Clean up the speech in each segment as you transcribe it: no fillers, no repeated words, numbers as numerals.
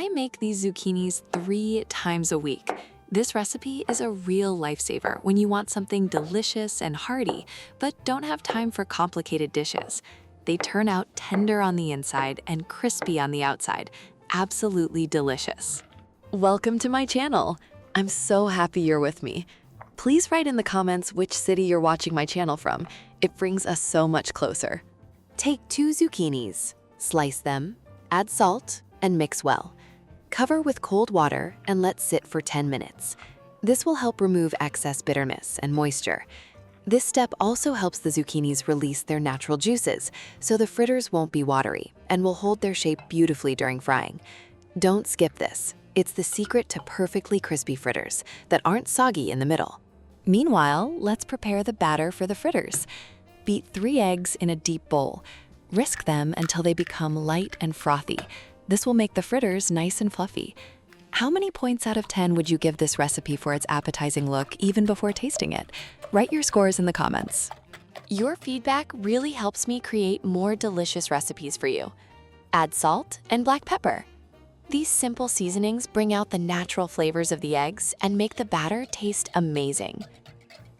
I make these zucchinis 3 times a week. This recipe is a real lifesaver when you want something delicious and hearty, but don't have time for complicated dishes. They turn out tender on the inside and crispy on the outside. Absolutely delicious. Welcome to my channel. I'm so happy you're with me. Please write in the comments which city you're watching my channel from. It brings us so much closer. Take 2 zucchinis, slice them, add salt, and mix well. Cover with cold water and let sit for 10 minutes. This will help remove excess bitterness and moisture. This step also helps the zucchinis release their natural juices, so the fritters won't be watery and will hold their shape beautifully during frying. Don't skip this. It's the secret to perfectly crispy fritters that aren't soggy in the middle. Meanwhile, let's prepare the batter for the fritters. Beat 3 eggs in a deep bowl. Whisk them until they become light and frothy. This will make the fritters nice and fluffy. How many points out of 10 would you give this recipe for its appetizing look even before tasting it? Write your scores in the comments. Your feedback really helps me create more delicious recipes for you. Add salt and black pepper. These simple seasonings bring out the natural flavors of the eggs and make the batter taste amazing.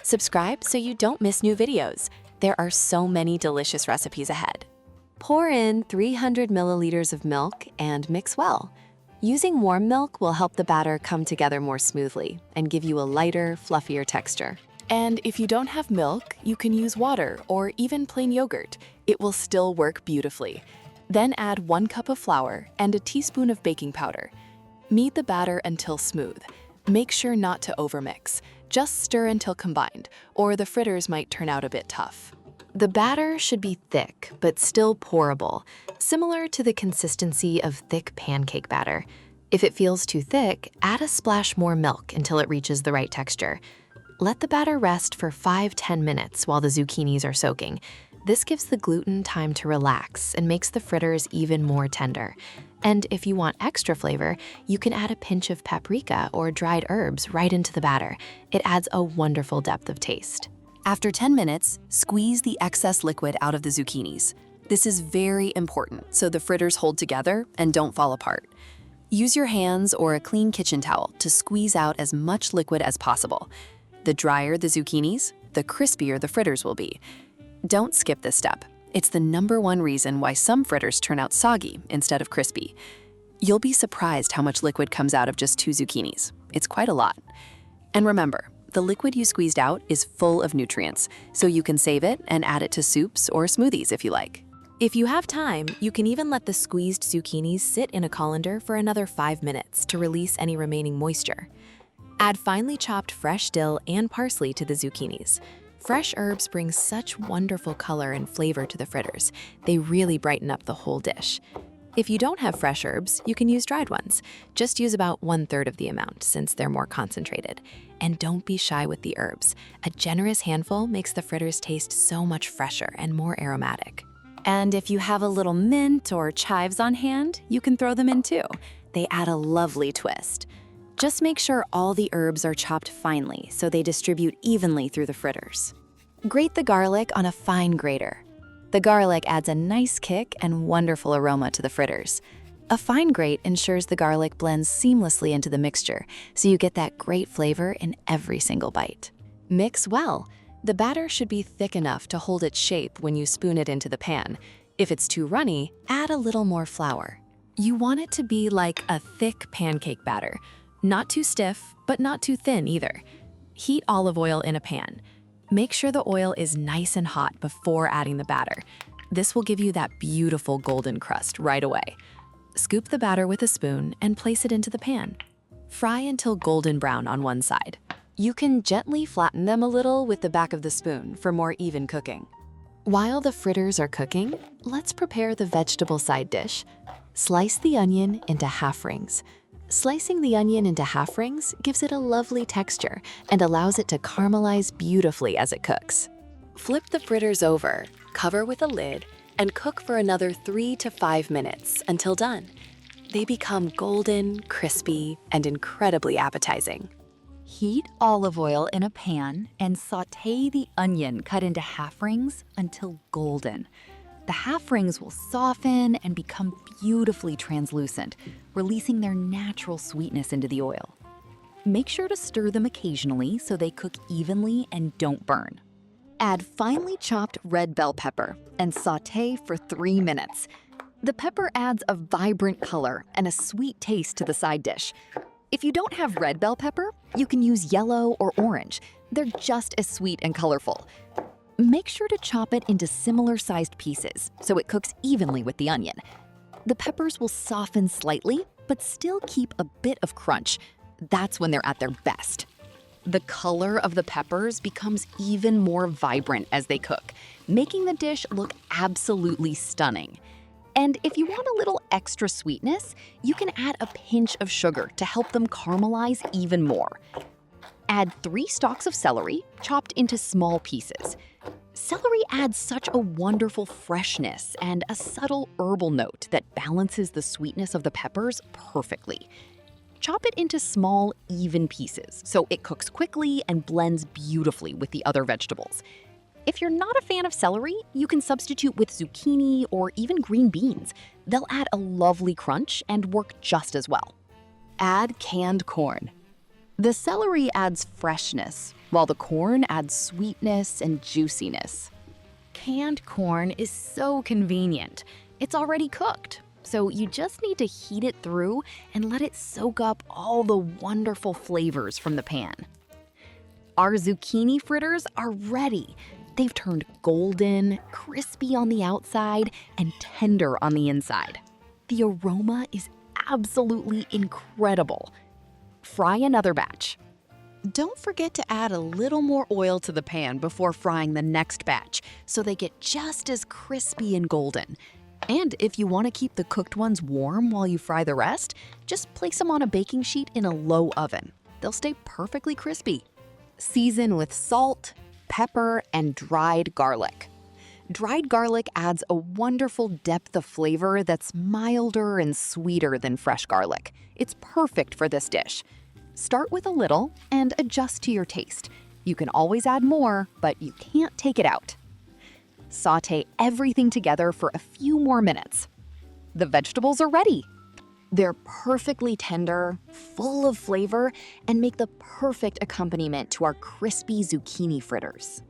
Subscribe so you don't miss new videos. There are so many delicious recipes ahead. Pour in 300 milliliters of milk and mix well. Using warm milk will help the batter come together more smoothly and give you a lighter, fluffier texture. And if you don't have milk, you can use water or even plain yogurt. It will still work beautifully. Then add 1 cup of flour and a teaspoon of baking powder. Knead the batter until smooth. Make sure not to overmix. Just stir until combined, or the fritters might turn out a bit tough. The batter should be thick, but still pourable, similar to the consistency of thick pancake batter. If it feels too thick, add a splash more milk until it reaches the right texture. Let the batter rest for 5–10 minutes while the zucchinis are soaking. This gives the gluten time to relax and makes the fritters even more tender. And if you want extra flavor, you can add a pinch of paprika or dried herbs right into the batter. It adds a wonderful depth of taste. After 10 minutes, squeeze the excess liquid out of the zucchinis. This is very important so the fritters hold together and don't fall apart. Use your hands or a clean kitchen towel to squeeze out as much liquid as possible. The drier the zucchinis, the crispier the fritters will be. Don't skip this step. It's the #1 reason why some fritters turn out soggy instead of crispy. You'll be surprised how much liquid comes out of just 2 zucchinis. It's quite a lot. And remember, the liquid you squeezed out is full of nutrients, so you can save it and add it to soups or smoothies if you like. If you have time, you can even let the squeezed zucchinis sit in a colander for another 5 minutes to release any remaining moisture. Add finely chopped fresh dill and parsley to the zucchinis. Fresh herbs bring such wonderful color and flavor to the fritters. They really brighten up the whole dish. If you don't have fresh herbs, you can use dried ones. Just use about 1/3 of the amount since they're more concentrated. And don't be shy with the herbs. A generous handful makes the fritters taste so much fresher and more aromatic. And if you have a little mint or chives on hand, you can throw them in too. They add a lovely twist. Just make sure all the herbs are chopped finely so they distribute evenly through the fritters. Grate the garlic on a fine grater. The garlic adds a nice kick and wonderful aroma to the fritters. A fine grate ensures the garlic blends seamlessly into the mixture, so you get that great flavor in every single bite. Mix well. The batter should be thick enough to hold its shape when you spoon it into the pan. If it's too runny, add a little more flour. You want it to be like a thick pancake batter. Not too stiff, but not too thin either. Heat olive oil in a pan. Make sure the oil is nice and hot before adding the batter. This will give you that beautiful golden crust right away. Scoop the batter with a spoon and place it into the pan. Fry until golden brown on one side. You can gently flatten them a little with the back of the spoon for more even cooking. While the fritters are cooking, let's prepare the vegetable side dish. Slice the onion into half rings. Slicing the onion into half rings gives it a lovely texture and allows it to caramelize beautifully as it cooks. Flip the fritters over, cover with a lid, and cook for another 3 to 5 minutes until done. They become golden, crispy, and incredibly appetizing. Heat olive oil in a pan and sauté the onion cut into half rings until golden. The half rings will soften and become beautifully translucent, releasing their natural sweetness into the oil. Make sure to stir them occasionally so they cook evenly and don't burn. Add finely chopped red bell pepper and sauté for 3 minutes. The pepper adds a vibrant color and a sweet taste to the side dish. If you don't have red bell pepper, you can use yellow or orange. They're just as sweet and colorful. Make sure to chop it into similar-sized pieces so it cooks evenly with the onion. The peppers will soften slightly, but still keep a bit of crunch. That's when they're at their best. The color of the peppers becomes even more vibrant as they cook, making the dish look absolutely stunning. And if you want a little extra sweetness, you can add a pinch of sugar to help them caramelize even more. Add 3 stalks of celery, chopped into small pieces. Celery adds such a wonderful freshness and a subtle herbal note that balances the sweetness of the peppers perfectly. Chop it into small, even pieces so it cooks quickly and blends beautifully with the other vegetables. If you're not a fan of celery, you can substitute with zucchini or even green beans. They'll add a lovely crunch and work just as well. Add canned corn. The celery adds freshness, while the corn adds sweetness and juiciness. Canned corn is so convenient. It's already cooked, so you just need to heat it through and let it soak up all the wonderful flavors from the pan. Our zucchini fritters are ready. They've turned golden, crispy on the outside, and tender on the inside. The aroma is absolutely incredible. Fry another batch. Don't forget to add a little more oil to the pan before frying the next batch so they get just as crispy and golden. And if you want to keep the cooked ones warm while you fry the rest, just place them on a baking sheet in a low oven. They'll stay perfectly crispy. Season with salt, pepper, and dried garlic. Dried garlic adds a wonderful depth of flavor that's milder and sweeter than fresh garlic. It's perfect for this dish. Start with a little and adjust to your taste. You can always add more, but you can't take it out. Sauté everything together for a few more minutes. The vegetables are ready. They're perfectly tender, full of flavor, and make the perfect accompaniment to our crispy zucchini fritters.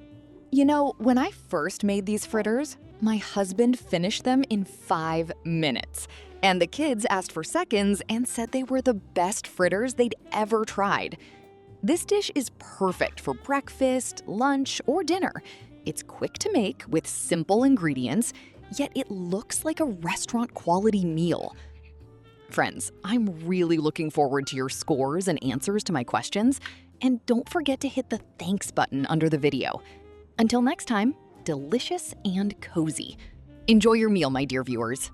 You know, when I first made these fritters, my husband finished them in 5 minutes. And the kids asked for seconds and said they were the best fritters they'd ever tried. This dish is perfect for breakfast, lunch, or dinner. It's quick to make with simple ingredients, yet it looks like a restaurant-quality meal. Friends, I'm really looking forward to your scores and answers to my questions, and don't forget to hit the thanks button under the video. Until next time, delicious and cozy. Enjoy your meal, my dear viewers.